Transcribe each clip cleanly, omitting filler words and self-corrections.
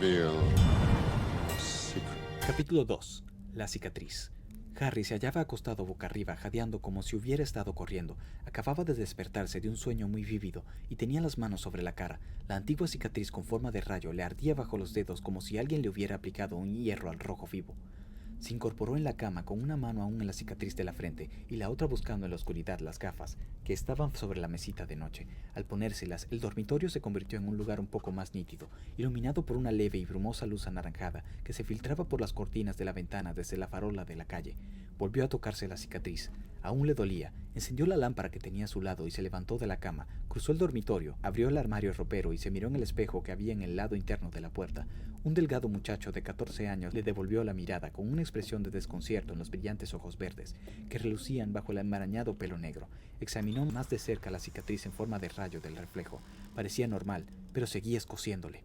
reveal our secret. Capítulo 2. La cicatriz. Harry se hallaba acostado boca arriba, jadeando como si hubiera estado corriendo. Acababa de despertarse de un sueño muy vívido y tenía las manos sobre la cara. La antigua cicatriz con forma de rayo le ardía bajo los dedos como si alguien le hubiera aplicado un hierro al rojo vivo. Se incorporó en la cama con una mano aún en la cicatriz de la frente y la otra buscando en la oscuridad las gafas que estaban sobre la mesita de noche. Al ponérselas, el dormitorio se convirtió en un lugar un poco más nítido, iluminado por una leve y brumosa luz anaranjada que se filtraba por las cortinas de la ventana desde la farola de la calle. Volvió a tocarse la cicatriz. Aún le dolía. Encendió la lámpara que tenía a su lado y se levantó de la cama. Cruzó el dormitorio, abrió el armario ropero y se miró en el espejo que había en el lado interno de la puerta. Un delgado muchacho de 14 años le devolvió la mirada con una expresión de desconcierto en los brillantes ojos verdes que relucían bajo el enmarañado pelo negro. Examinó más de cerca la cicatriz en forma de rayo del reflejo. Parecía normal, pero seguía escociéndole.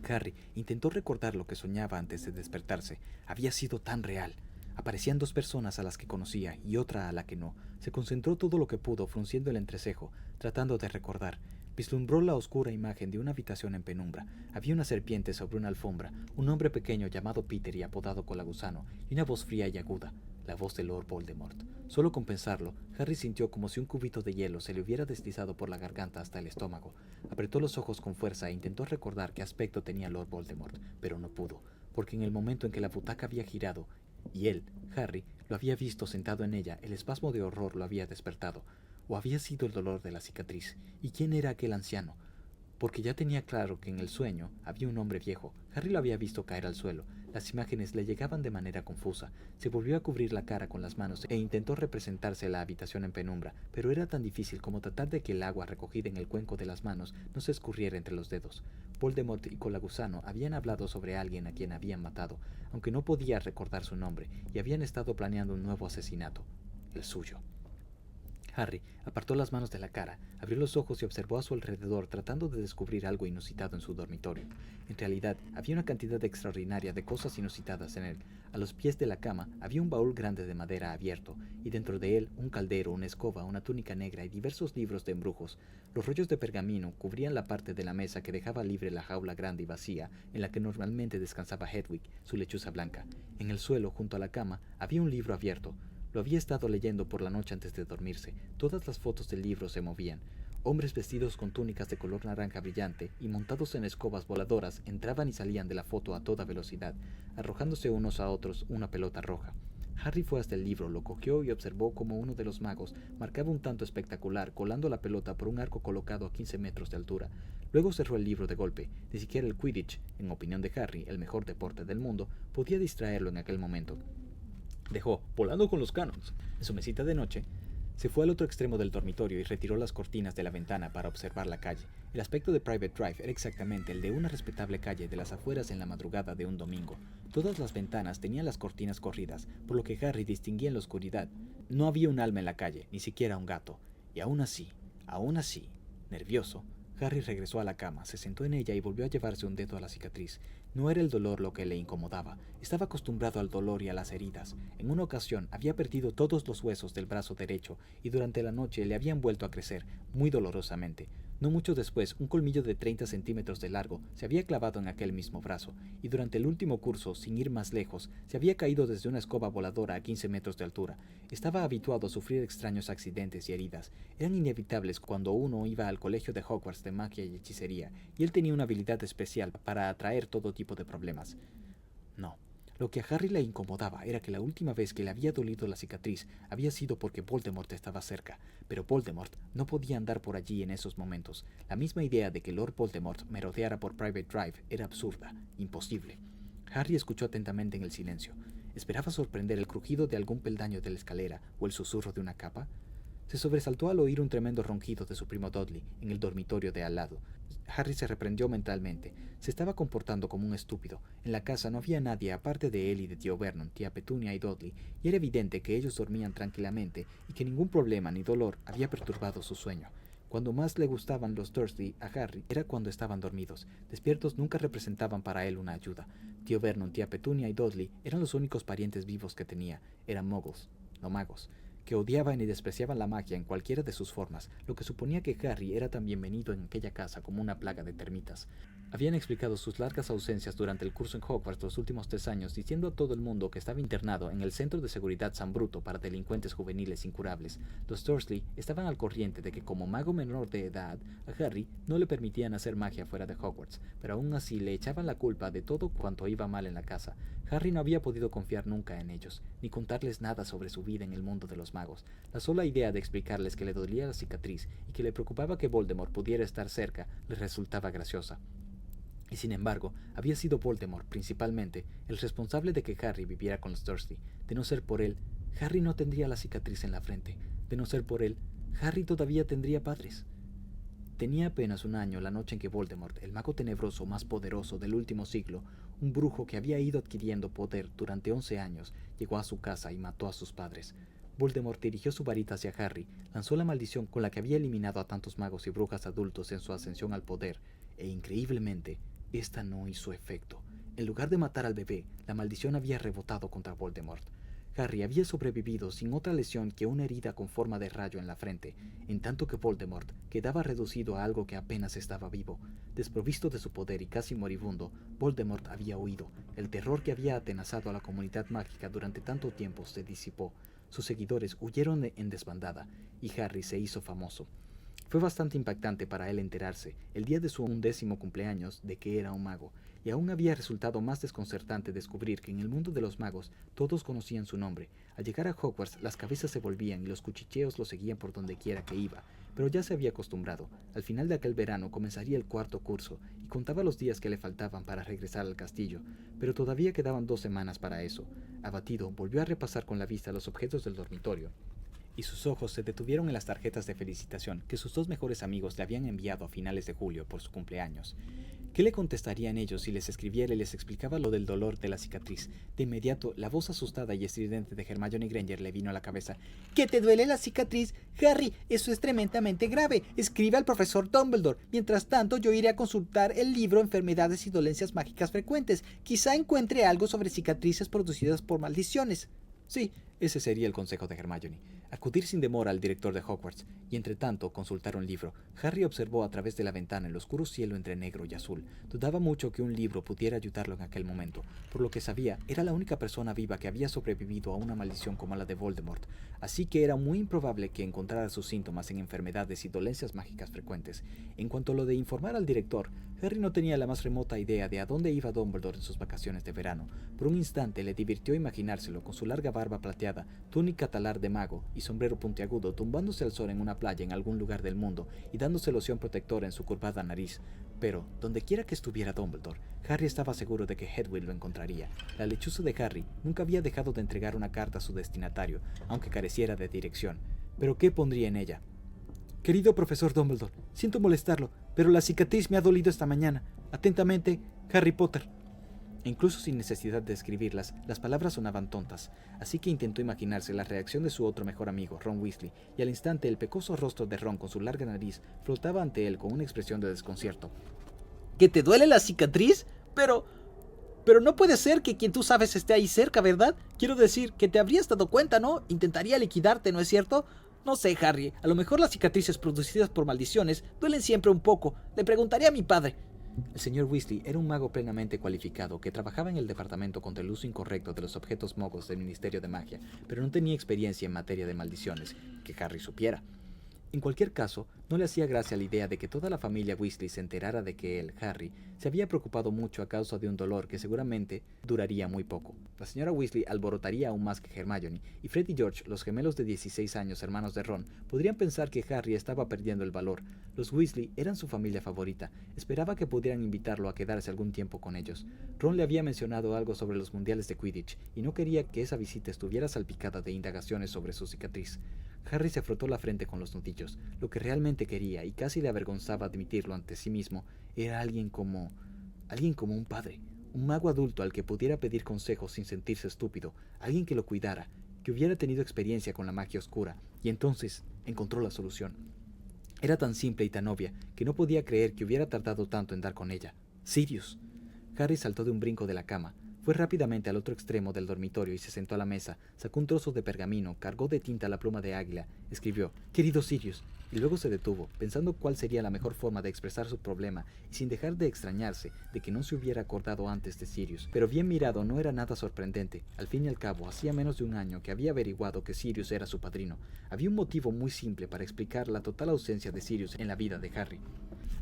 Harry intentó recordar lo que soñaba antes de despertarse. Había sido tan real. Aparecían dos personas a las que conocía y otra a la que no. Se concentró todo lo que pudo, frunciendo el entrecejo, tratando de recordar. Vislumbró la oscura imagen de una habitación en penumbra. Había una serpiente sobre una alfombra, un hombre pequeño llamado Peter y apodado Colagusano, y una voz fría y aguda, la voz de Lord Voldemort. Solo con pensarlo, Harry sintió como si un cubito de hielo se le hubiera deslizado por la garganta hasta el estómago. Apretó los ojos con fuerza e intentó recordar qué aspecto tenía Lord Voldemort, pero no pudo, porque en el momento en que la butaca había girado, y él, Harry, lo había visto sentado en ella, el espasmo de horror lo había despertado. ¿O había sido el dolor de la cicatriz? ¿Y quién era aquel anciano? Porque ya tenía claro que en el sueño había un hombre viejo. Harry lo había visto caer al suelo. Las imágenes le llegaban de manera confusa. Se volvió a cubrir la cara con las manos e intentó representarse la habitación en penumbra, pero era tan difícil como tratar de que el agua recogida en el cuenco de las manos no se escurriera entre los dedos. Voldemort y Colagusano habían hablado sobre alguien a quien habían matado, aunque no podía recordar su nombre, y habían estado planeando un nuevo asesinato, el suyo. Harry apartó las manos de la cara, abrió los ojos y observó a su alrededor tratando de descubrir algo inusitado en su dormitorio. En realidad, había una cantidad extraordinaria de cosas inusitadas en él. A los pies de la cama había un baúl grande de madera abierto, y dentro de él un caldero, una escoba, una túnica negra y diversos libros de embrujos. Los rollos de pergamino cubrían la parte de la mesa que dejaba libre la jaula grande y vacía en la que normalmente descansaba Hedwig, su lechuza blanca. En el suelo, junto a la cama, había un libro abierto. Lo había estado leyendo por la noche antes de dormirse. Todas las fotos del libro se movían. Hombres vestidos con túnicas de color naranja brillante y montados en escobas voladoras entraban y salían de la foto a toda velocidad, arrojándose unos a otros una pelota roja. Harry fue hasta el libro, lo cogió y observó cómo uno de los magos marcaba un tanto espectacular colando la pelota por un arco colocado a 15 metros de altura. Luego cerró el libro de golpe. Ni siquiera el Quidditch, en opinión de Harry, el mejor deporte del mundo, podía distraerlo en aquel momento. Dejó Volando con los Canons en su mesita de noche, se fue al otro extremo del dormitorio y retiró las cortinas de la ventana para observar la calle. El aspecto de Private Drive era exactamente el de una respetable calle de las afueras en la madrugada de un domingo. Todas las ventanas tenían las cortinas corridas, por lo que Harry distinguía en la oscuridad. No había un alma en la calle, ni siquiera un gato. Y aún así, nervioso, Harry regresó a la cama, se sentó en ella y volvió a llevarse un dedo a la cicatriz. No era el dolor lo que le incomodaba, estaba acostumbrado al dolor y a las heridas. En una ocasión había perdido todos los huesos del brazo derecho y durante la noche le habían vuelto a crecer, muy dolorosamente. No mucho después, un colmillo de 30 centímetros de largo se había clavado en aquel mismo brazo, y durante el último curso, sin ir más lejos, se había caído desde una escoba voladora a 15 metros de altura. Estaba habituado a sufrir extraños accidentes y heridas. Eran inevitables cuando uno iba al colegio de Hogwarts de magia y hechicería, y él tenía una habilidad especial para atraer todo tipo de problemas. No. Lo que a Harry le incomodaba era que la última vez que le había dolido la cicatriz había sido porque Voldemort estaba cerca, pero Voldemort no podía andar por allí en esos momentos. La misma idea de que Lord Voldemort merodeara por Private Drive era absurda, imposible. Harry escuchó atentamente en el silencio. ¿Esperaba sorprender el crujido de algún peldaño de la escalera o el susurro de una capa? Se sobresaltó al oír un tremendo ronquido de su primo Dudley en el dormitorio de al lado. Harry se reprendió mentalmente. Se estaba comportando como un estúpido. En la casa no había nadie aparte de él y de tío Vernon, tía Petunia y Dudley, y era evidente que ellos dormían tranquilamente y que ningún problema ni dolor había perturbado su sueño. Cuando más le gustaban los Dursley a Harry era cuando estaban dormidos. Despiertos nunca representaban para él una ayuda. Tío Vernon, tía Petunia y Dudley eran los únicos parientes vivos que tenía. Eran muggles, no magos, que odiaban y despreciaban la magia en cualquiera de sus formas, lo que suponía que Harry era tan bienvenido en aquella casa como una plaga de termitas. Habían explicado sus largas ausencias durante el curso en Hogwarts los últimos 3 años, diciendo a todo el mundo que estaba internado en el Centro de Seguridad San Bruto para delincuentes juveniles incurables. Los Dursley estaban al corriente de que como mago menor de edad, a Harry no le permitían hacer magia fuera de Hogwarts, pero aún así le echaban la culpa de todo cuanto iba mal en la casa. Harry no había podido confiar nunca en ellos, ni contarles nada sobre su vida en el mundo de los magos. La sola idea de explicarles que le dolía la cicatriz y que le preocupaba que Voldemort pudiera estar cerca le resultaba graciosa. Y sin embargo, había sido Voldemort, principalmente, el responsable de que Harry viviera con los Dursley. De no ser por él, Harry no tendría la cicatriz en la frente. De no ser por él, Harry todavía tendría padres. Tenía apenas un año la noche en que Voldemort, el mago tenebroso más poderoso del último siglo, un brujo que había ido adquiriendo poder durante 11 años, llegó a su casa y mató a sus padres. Voldemort dirigió su varita hacia Harry, lanzó la maldición con la que había eliminado a tantos magos y brujas adultos en su ascensión al poder, e increíblemente, esta no hizo efecto. En lugar de matar al bebé, la maldición había rebotado contra Voldemort. Harry había sobrevivido sin otra lesión que una herida con forma de rayo en la frente, en tanto que Voldemort quedaba reducido a algo que apenas estaba vivo. Desprovisto de su poder y casi moribundo, Voldemort había huido. El terror que había atenazado a la comunidad mágica durante tanto tiempo se disipó. Sus seguidores huyeron en desbandada, y Harry se hizo famoso. Fue bastante impactante para él enterarse, el día de su 11º cumpleaños, de que era un mago, y aún había resultado más desconcertante descubrir que en el mundo de los magos todos conocían su nombre. Al llegar a Hogwarts, las cabezas se volvían y los cuchicheos lo seguían por donde quiera que iba, pero ya se había acostumbrado. Al final de aquel verano comenzaría el 4º curso, y contaba los días que le faltaban para regresar al castillo, pero todavía quedaban 2 semanas para eso. Abatido, volvió a repasar con la vista los objetos del dormitorio, y sus ojos se detuvieron en las tarjetas de felicitación que sus 2 mejores amigos le habían enviado a finales de julio por su cumpleaños. ¿Qué le contestarían ellos si les escribiera y les explicaba lo del dolor de la cicatriz? De inmediato, la voz asustada y estridente de Hermione Granger le vino a la cabeza. ¿Que te duele la cicatriz? Harry, eso es tremendamente grave. Escribe al profesor Dumbledore. Mientras tanto, yo iré a consultar el libro Enfermedades y dolencias mágicas frecuentes. Quizá encuentre algo sobre cicatrices producidas por maldiciones. Sí, ese sería el consejo de Hermione. Acudir sin demora al director de Hogwarts, y entre tanto consultar un libro. Harry observó a través de la ventana el oscuro cielo entre negro y azul. Dudaba mucho que un libro pudiera ayudarlo en aquel momento. Por lo que sabía, era la única persona viva que había sobrevivido a una maldición como la de Voldemort, así que era muy improbable que encontrara sus síntomas en enfermedades y dolencias mágicas frecuentes. En cuanto a lo de informar al director, Harry no tenía la más remota idea de a dónde iba Dumbledore en sus vacaciones de verano. Por un instante le divirtió imaginárselo con su larga barba plateada, túnica talar de mago y sombrero puntiagudo, tumbándose al sol en una playa en algún lugar del mundo y dándose loción protectora en su curvada nariz. Pero, dondequiera que estuviera Dumbledore, Harry estaba seguro de que Hedwig lo encontraría. La lechuza de Harry nunca había dejado de entregar una carta a su destinatario, aunque careciera de dirección. ¿Pero qué pondría en ella? Querido profesor Dumbledore, siento molestarlo, pero la cicatriz me ha dolido esta mañana. Atentamente, Harry Potter. Incluso sin necesidad de escribirlas, las palabras sonaban tontas, así que intentó imaginarse la reacción de su otro mejor amigo, Ron Weasley, y al instante el pecoso rostro de Ron con su larga nariz flotaba ante él con una expresión de desconcierto. ¿Que te duele la cicatriz? Pero no puede ser que quien tú sabes esté ahí cerca, ¿verdad? Quiero decir, que te habrías dado cuenta, ¿no? Intentaría liquidarte, ¿no es cierto? No sé, Harry, a lo mejor las cicatrices producidas por maldiciones duelen siempre un poco. Le preguntaré a mi padre. El señor Weasley era un mago plenamente cualificado que trabajaba en el departamento contra el uso incorrecto de los objetos mogos del Ministerio de Magia, pero no tenía experiencia en materia de maldiciones, que Harry supiera. En cualquier caso, no le hacía gracia la idea de que toda la familia Weasley se enterara de que él, Harry, se había preocupado mucho a causa de un dolor que seguramente duraría muy poco. La señora Weasley alborotaría aún más que Hermione, y Fred y George, los gemelos de 16 años hermanos de Ron, podrían pensar que Harry estaba perdiendo el valor. Los Weasley eran su familia favorita. Esperaba que pudieran invitarlo a quedarse algún tiempo con ellos. Ron le había mencionado algo sobre los mundiales de Quidditch, y no quería que esa visita estuviera salpicada de indagaciones sobre su cicatriz. Harry se frotó la frente con los nudillos. Lo que realmente quería, y casi le avergonzaba admitirlo ante sí mismo, era alguien como un padre, un mago adulto al que pudiera pedir consejos sin sentirse estúpido, alguien que lo cuidara, que hubiera tenido experiencia con la magia oscura, y entonces encontró la solución. Era tan simple y tan obvia que no podía creer que hubiera tardado tanto en dar con ella. Sirius. Harry saltó de un brinco de la cama. Fue rápidamente al otro extremo del dormitorio y se sentó a la mesa, sacó un trozo de pergamino, cargó de tinta la pluma de águila, escribió «Querido Sirius», y luego se detuvo, pensando cuál sería la mejor forma de expresar su problema y sin dejar de extrañarse de que no se hubiera acordado antes de Sirius. Pero bien mirado no era nada sorprendente. Al fin y al cabo, hacía menos de un año que había averiguado que Sirius era su padrino. Había un motivo muy simple para explicar la total ausencia de Sirius en la vida de Harry.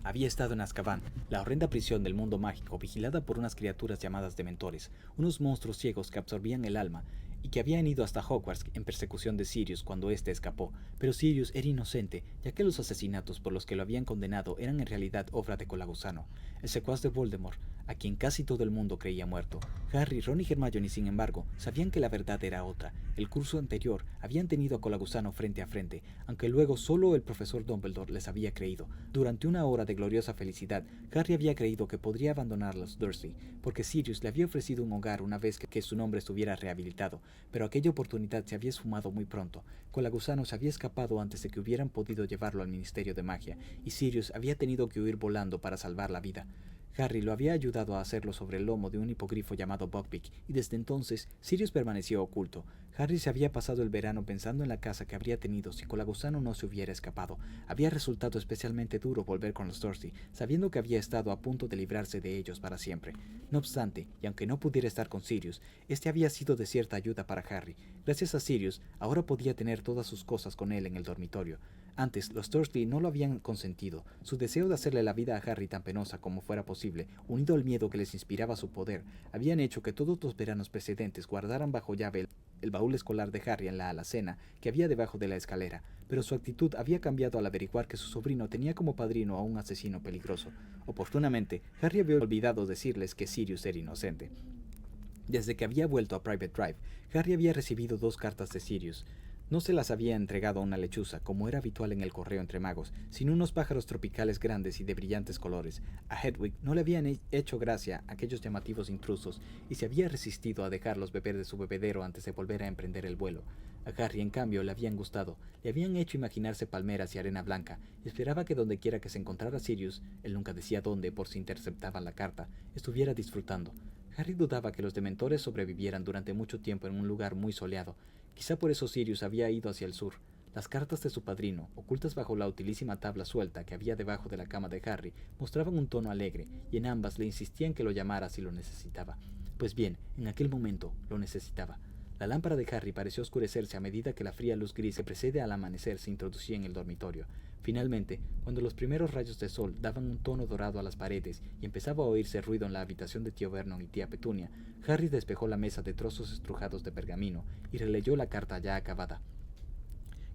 Había estado en Azkaban, la horrenda prisión del mundo mágico, vigilada por unas criaturas llamadas dementores, unos monstruos ciegos que absorbían el alma, y que habían ido hasta Hogwarts en persecución de Sirius cuando éste escapó. Pero Sirius era inocente, ya que los asesinatos por los que lo habían condenado eran en realidad obra de Colagusano, el secuaz de Voldemort, a quien casi todo el mundo creía muerto. Harry, Ron y Hermione, sin embargo, sabían que la verdad era otra. El curso anterior habían tenido a Colagusano frente a frente, aunque luego solo el profesor Dumbledore les había creído. Durante una hora de gloriosa felicidad, Harry había creído que podría abandonar a los Dursley, porque Sirius le había ofrecido un hogar una vez que su nombre estuviera rehabilitado, pero aquella oportunidad se había esfumado muy pronto. Colagusano se había escapado antes de que hubieran podido llevarlo al Ministerio de Magia, y Sirius había tenido que huir volando para salvar la vida. Harry lo había ayudado a hacerlo sobre el lomo de un hipogrifo llamado Buckbeak, y desde entonces Sirius permaneció oculto. Harry se había pasado el verano pensando en la casa que habría tenido si Colagusano no se hubiera escapado. Había resultado especialmente duro volver con los Dursley, sabiendo que había estado a punto de librarse de ellos para siempre. No obstante, y aunque no pudiera estar con Sirius, este había sido de cierta ayuda para Harry. Gracias a Sirius, ahora podía tener todas sus cosas con él en el dormitorio. Antes, los Dursley no lo habían consentido. Su deseo de hacerle la vida a Harry tan penosa como fuera posible, unido al miedo que les inspiraba su poder, habían hecho que todos los veranos precedentes guardaran bajo llave el baúl escolar de Harry en la alacena que había debajo de la escalera, pero su actitud había cambiado al averiguar que su sobrino tenía como padrino a un asesino peligroso. Oportunamente, Harry había olvidado decirles que Sirius era inocente. Desde que había vuelto a Private Drive, Harry había recibido 2 cartas de Sirius. No se las había entregado a una lechuza, como era habitual en el correo entre magos, sino unos pájaros tropicales grandes y de brillantes colores. A Hedwig no le habían hecho gracia aquellos llamativos intrusos, y se había resistido a dejarlos beber de su bebedero antes de volver a emprender el vuelo. A Harry, en cambio, le habían gustado, le habían hecho imaginarse palmeras y arena blanca, y esperaba que dondequiera que se encontrara Sirius, él nunca decía dónde por si interceptaban la carta, estuviera disfrutando. Harry dudaba que los dementores sobrevivieran durante mucho tiempo en un lugar muy soleado. Quizá por eso Sirius había ido hacia el sur. Las cartas de su padrino, ocultas bajo la utilísima tabla suelta que había debajo de la cama de Harry, mostraban un tono alegre, y en ambas le insistían que lo llamara si lo necesitaba. Pues bien, en aquel momento lo necesitaba. La lámpara de Harry pareció oscurecerse a medida que la fría luz gris que precede al amanecer se introducía en el dormitorio. Finalmente, cuando los primeros rayos de sol daban un tono dorado a las paredes y empezaba a oírse ruido en la habitación de tío Vernon y tía Petunia, Harry despejó la mesa de trozos estrujados de pergamino y releyó la carta ya acabada.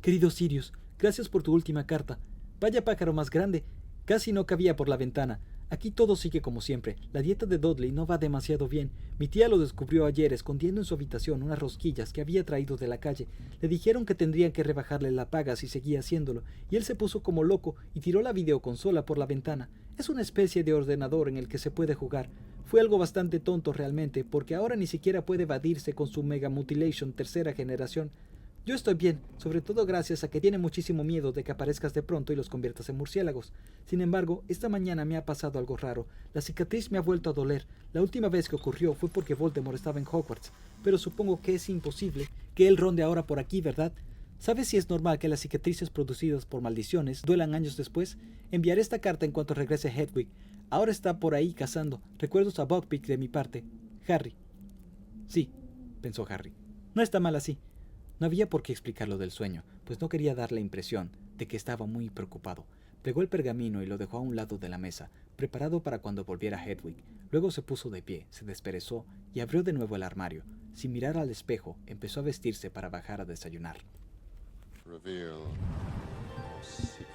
«Querido Sirius, gracias por tu última carta. Vaya pájaro más grande. Casi no cabía por la ventana. Aquí todo sigue como siempre. La dieta de Dudley no va demasiado bien. Mi tía lo descubrió ayer escondiendo en su habitación unas rosquillas que había traído de la calle. Le dijeron que tendrían que rebajarle la paga si seguía haciéndolo, y él se puso como loco y tiró la videoconsola por la ventana. Es una especie de ordenador en el que se puede jugar. Fue algo bastante tonto realmente, porque ahora ni siquiera puede evadirse con su Mega Mutilation 3ª generación. Yo estoy bien, sobre todo gracias a que tiene muchísimo miedo de que aparezcas de pronto y los conviertas en murciélagos. Sin embargo, esta mañana me ha pasado algo raro. La cicatriz me ha vuelto a doler. La última vez que ocurrió fue porque Voldemort estaba en Hogwarts, pero supongo que es imposible que él ronde ahora por aquí, ¿verdad? ¿Sabes si es normal que las cicatrices producidas por maldiciones duelan años después? Enviaré esta carta en cuanto regrese Hedwig. Ahora está por ahí cazando. Recuerdos a Buckbeak de mi parte. Harry. Sí, pensó Harry. No está mal así. No había por qué explicar lo del sueño, pues no quería dar la impresión de que estaba muy preocupado. Plegó el pergamino y lo dejó a un lado de la mesa, preparado para cuando volviera Hedwig. Luego se puso de pie, se desperezó y abrió de nuevo el armario. Sin mirar al espejo, empezó a vestirse para bajar a desayunar. Reveal secret.